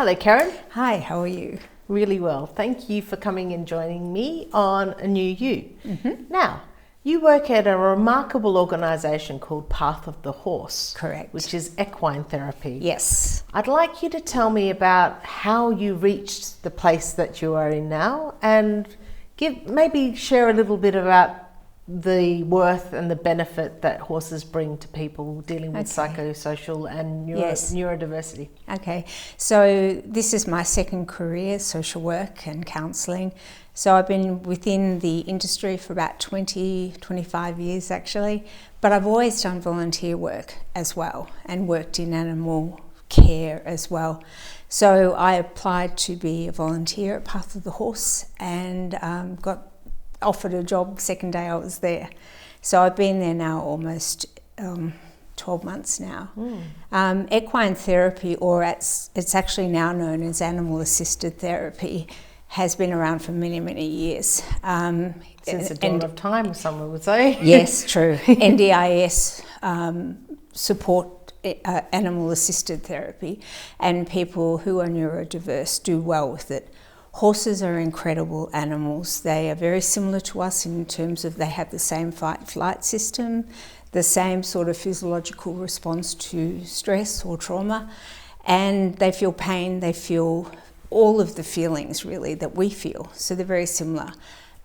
Hello, Kerryn. Hi, how are you? Really well. Thank you for coming and joining me on A New You. Now, you work at a remarkable organisation called Path of the Horse. Correct. Which is equine therapy. Yes. I'd like you to tell me about how you reached the place that you are in now, and maybe share a little bit about the worth and the benefit that horses bring to people dealing with psychosocial and neurodiversity. Okay, so this is my second career, social work and counselling. So I've been within the industry for about 25 years actually, but I've always done volunteer work as well and worked in animal care as well. So I applied to be a volunteer at Path of the Horse and got offered a job second day I was there. So I've been there now almost 12 months now. Equine therapy, or it's actually now known as animal assisted therapy, has been around for many, many years. Since the dawn of time, someone would say. Yes, true. NDIS support animal assisted therapy, and people who are neurodiverse do well with it. Horses are incredible animals. They are very similar to us in terms of they have the same fight-flight system, the same sort of physiological response to stress or trauma, and they feel pain, they feel all of the feelings really that we feel. So they're very similar,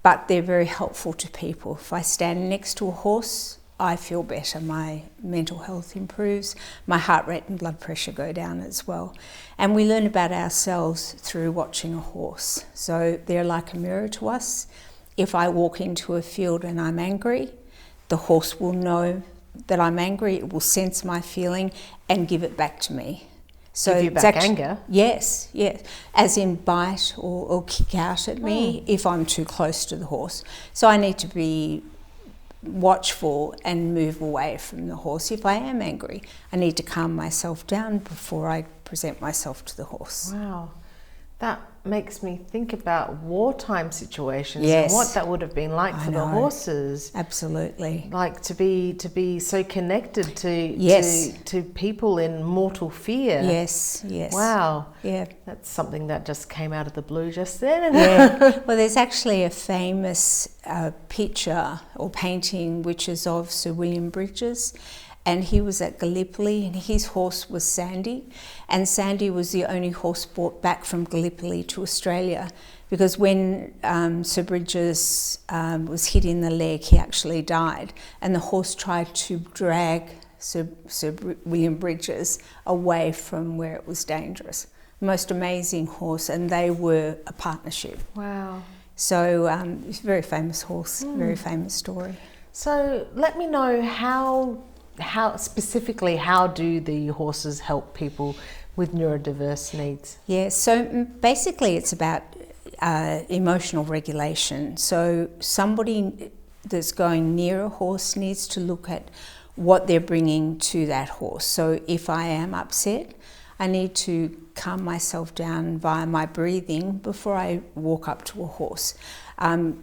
but they're very helpful to people. If I stand next to a horse, I feel better, my mental health improves, my heart rate and blood pressure go down as well. And we learn about ourselves through watching a horse. So they're like a mirror to us. If I walk into a field and I'm angry, the horse will know that I'm angry, it will sense my feeling and give it back to me. So give you back anger? Yes, yes. As in bite or kick out at me if I'm too close to the horse. So I need to be watchful and move away from the horse. If I am angry, I need to calm myself down before I present myself to the horse. Wow, that makes me think about wartime situations Yes. and what that would have been like for the horses. Absolutely. Like to be so connected to people in mortal fear. Yes, yes. Wow. Yeah. That's something that just came out of the blue just then. Yeah. Well, there's actually a famous picture or painting which is of Sir William Bridges, and he was at Gallipoli and his horse was Sandy, and Sandy was the only horse brought back from Gallipoli to Australia, because when Sir Bridges was hit in the leg, he actually died, and the horse tried to drag Sir William Bridges away from where it was dangerous. Most amazing horse, and they were a partnership. Wow. So it's a very famous horse, very famous story. So let me know how specifically, how do the horses help people with neurodiverse needs? Yeah, so basically it's about emotional regulation. So somebody that's going near a horse needs to look at what they're bringing to that horse. So if I am upset, I need to calm myself down via my breathing before I walk up to a horse,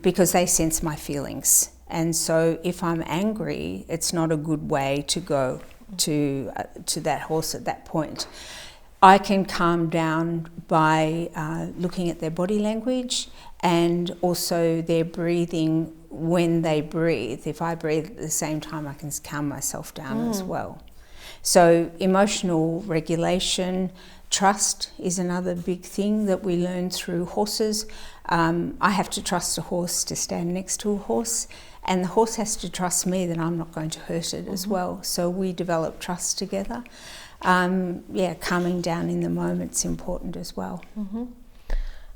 because they sense my feelings. And so if I'm angry, it's not a good way to go to that horse at that point. I can calm down by looking at their body language and also their breathing when they breathe. If I breathe at the same time, I can calm myself down as well. So emotional regulation, trust is another big thing that we learn through horses. I have to trust a horse to stand next to a horse, and the horse has to trust me that I'm not going to hurt it as well. So we develop trust together. Calming down in the moment's important as well.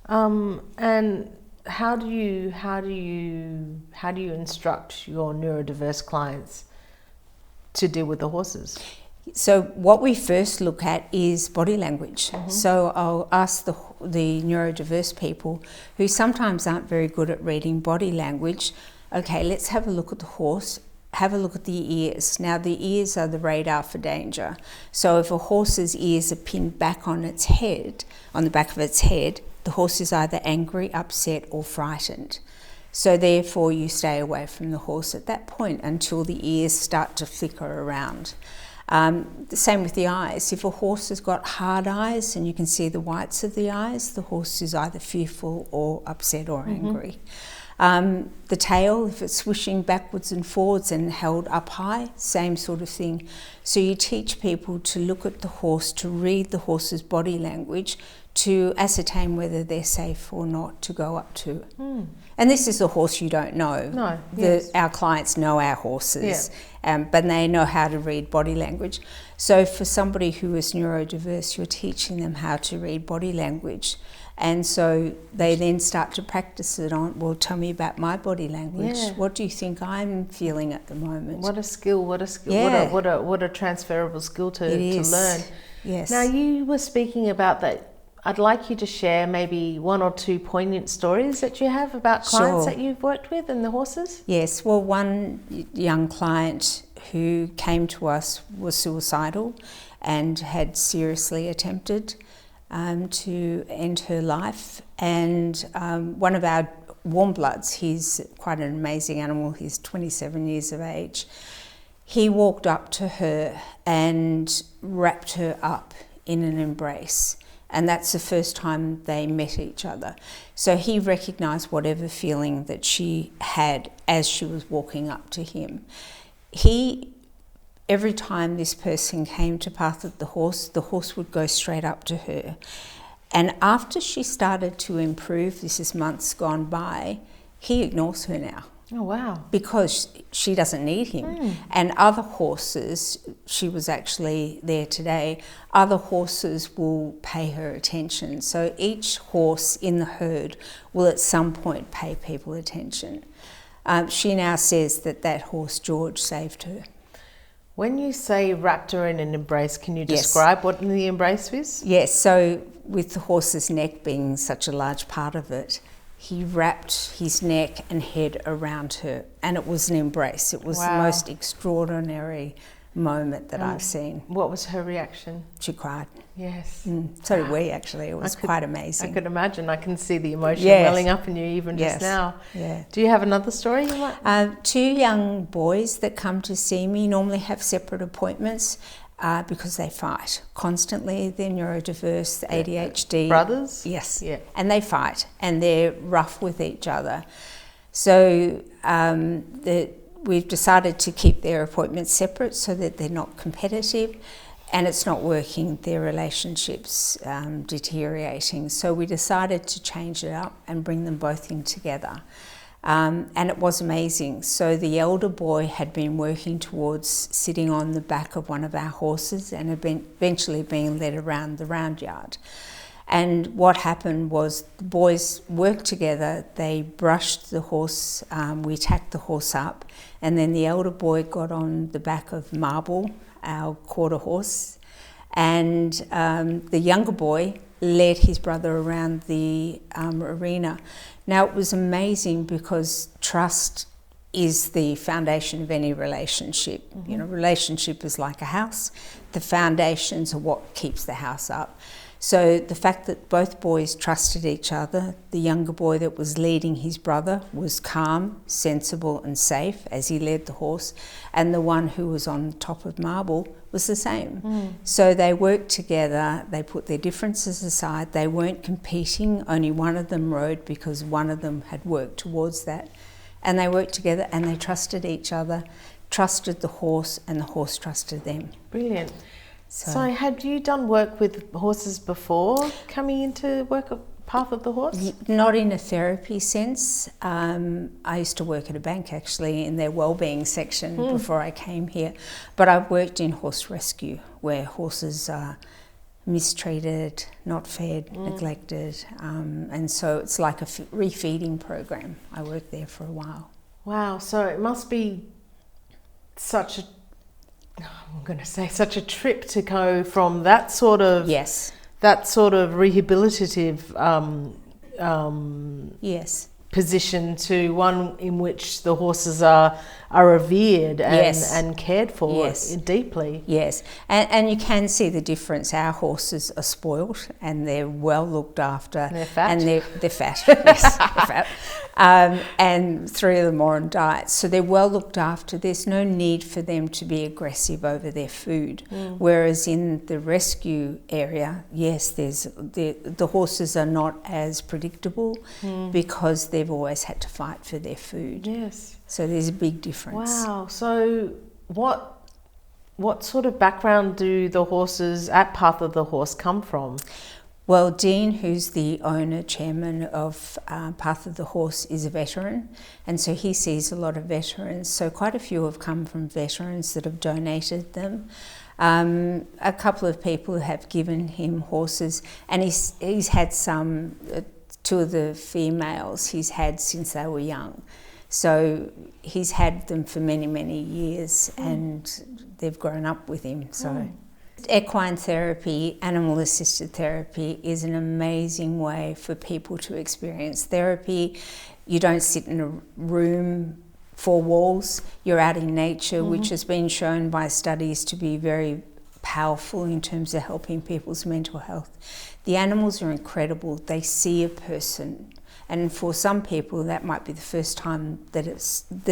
And how do you instruct your neurodiverse clients to deal with the horses? So what we first look at is body language. So I'll ask the neurodiverse people who sometimes aren't very good at reading body language, okay, let's have a look at the horse, have a look at the ears. Now the ears are the radar for danger. So if a horse's ears are pinned back on its head, on the back of its head, the horse is either angry, upset or frightened. So therefore you stay away from the horse at that point until the ears start to flicker around. The same with the eyes. If a horse has got hard eyes and you can see the whites of the eyes, the horse is either fearful or upset or angry. The tail, if it's swishing backwards and forwards and held up high, same sort of thing. So you teach people to look at the horse, to read the horse's body language, to ascertain whether they're safe or not to go up to. And this is a horse you don't know. No, yes. Our clients know our horses, but they know how to read body language. So for somebody who is neurodiverse, you're teaching them how to read body language. And so they then start to practice it on, well, tell me about my body language. Yeah. What do you think I'm feeling at the moment? What a skill, what a skill, Yeah. what a transferable skill to learn. Yes. Now, you were speaking about that. I'd like you to share maybe one or two poignant stories that you have about clients Sure. that you've worked with and the horses. Yes, well, one young client who came to us was suicidal and had seriously attempted to end her life. And one of our warm bloods, he's quite an amazing animal, he's 27 years of age, he walked up to her and wrapped her up in an embrace. And that's the first time they met each other. So he recognised whatever feeling that she had as she was walking up to him. Every time this person came to path of the horse would go straight up to her. And after she started to improve, this is months gone by, he ignores her now. Oh, wow. Because she doesn't need him. And other horses, she was actually there today, other horses will pay her attention. So each horse in the herd will at some point pay people attention. She now says that horse, George, saved her. When you say wrapped her in an embrace, can you Yes. describe what the embrace is? Yes, so with the horse's neck being such a large part of it, he wrapped his neck and head around her, and it was an embrace. It was Wow. the most extraordinary moment that I've seen. What was her reaction? She cried. Yes. So did we, actually. It was quite amazing. I could imagine. I can see the emotion Yes. welling up in you even Yes. just now. Yeah. Do you have another story you might? Two young boys that come to see me normally have separate appointments because they fight constantly. They're neurodiverse, ADHD. Brothers? Yes. Yeah. And they fight and they're rough with each other. So we've decided to keep their appointments separate so that they're not competitive, and it's not working, their relationship's deteriorating. So we decided to change it up and bring them both in together. And it was amazing. So the elder boy had been working towards sitting on the back of one of our horses and had been eventually being led around the round yard. And what happened was the boys worked together, they brushed the horse, we tacked the horse up, and then the elder boy got on the back of Marble, our quarter horse, and the younger boy led his brother around the arena. Now, it was amazing because trust is the foundation of any relationship. Mm-hmm. You know, relationship is like a house. The foundations are what keeps the house up. So the fact that both boys trusted each other, the younger boy that was leading his brother was calm, sensible and safe as he led the horse, and the one who was on top of Marble was the same. So they worked together, they put their differences aside, they weren't competing, only one of them rode because one of them had worked towards that. And they worked together and they trusted each other, trusted the horse, and the horse trusted them. Brilliant. So had you done work with horses before coming into work at Path of the Horse? Not in a therapy sense. I used to work at a bank actually in their wellbeing section before I came here. But I've worked in horse rescue where horses are mistreated, not fed, neglected. And so it's like a refeeding program. I worked there for a while. Wow, so it must be such a trip to go from that sort of Yes. that sort of rehabilitative Yes. position to one in which the horses are revered and, Yes. and cared for Yes. deeply. Yes, and you can see the difference. Our horses are spoilt and they're well looked after. They're fat. And they're fat, yes, they're fat. And 3 of them are on diets. So they're well looked after. There's no need for them to be aggressive over their food. Whereas in the rescue area, yes, the horses are not as predictable because they've always had to fight for their food. Yes. So there's a big difference. Wow. So what sort of background do the horses at Path of the Horse come from? Well, Dean, who's the owner, chairman of Path of the Horse, is a veteran, and so he sees a lot of veterans. So quite a few have come from veterans that have donated them. A couple of people have given him horses, and he's had some, 2 of the females he's had since they were young. So he's had them for many, many years, and they've grown up with him. So equine therapy, animal assisted therapy, is an amazing way for people to experience therapy. You don't sit in a room, 4 walls, you're out in nature, which has been shown by studies to be very powerful in terms of helping people's mental health. The animals are incredible. They see a person. And for some people, that might be the first time that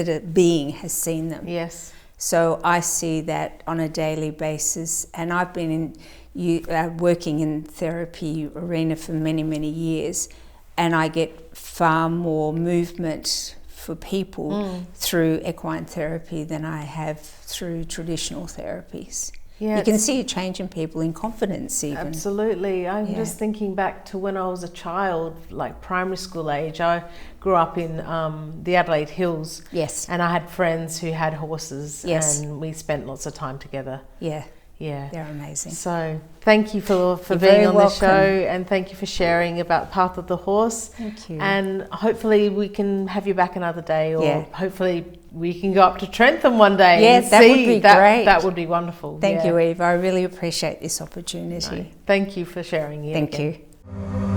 a being has seen them. Yes. So I see that on a daily basis, and I've been working in therapy arena for many, many years, and I get far more movement for people through equine therapy than I have through traditional therapies. Yeah, you can see a change in people in confidence even. Absolutely. I'm just thinking back to when I was a child, like primary school age. I grew up in the Adelaide Hills. Yes. And I had friends who had horses. Yes. And we spent lots of time together. Yeah. Yeah. They're amazing. So thank you for You're being very on the show, welcome. and thank you for sharing about Path of the Horse. Thank you. And hopefully we can have you back another day, or Yeah. hopefully we can go up to Trentham one day. Yeah, and that would see. be great. That would be wonderful. Thank Yeah. you, Eve. I really appreciate this opportunity. Thank you for sharing. Thank again. you.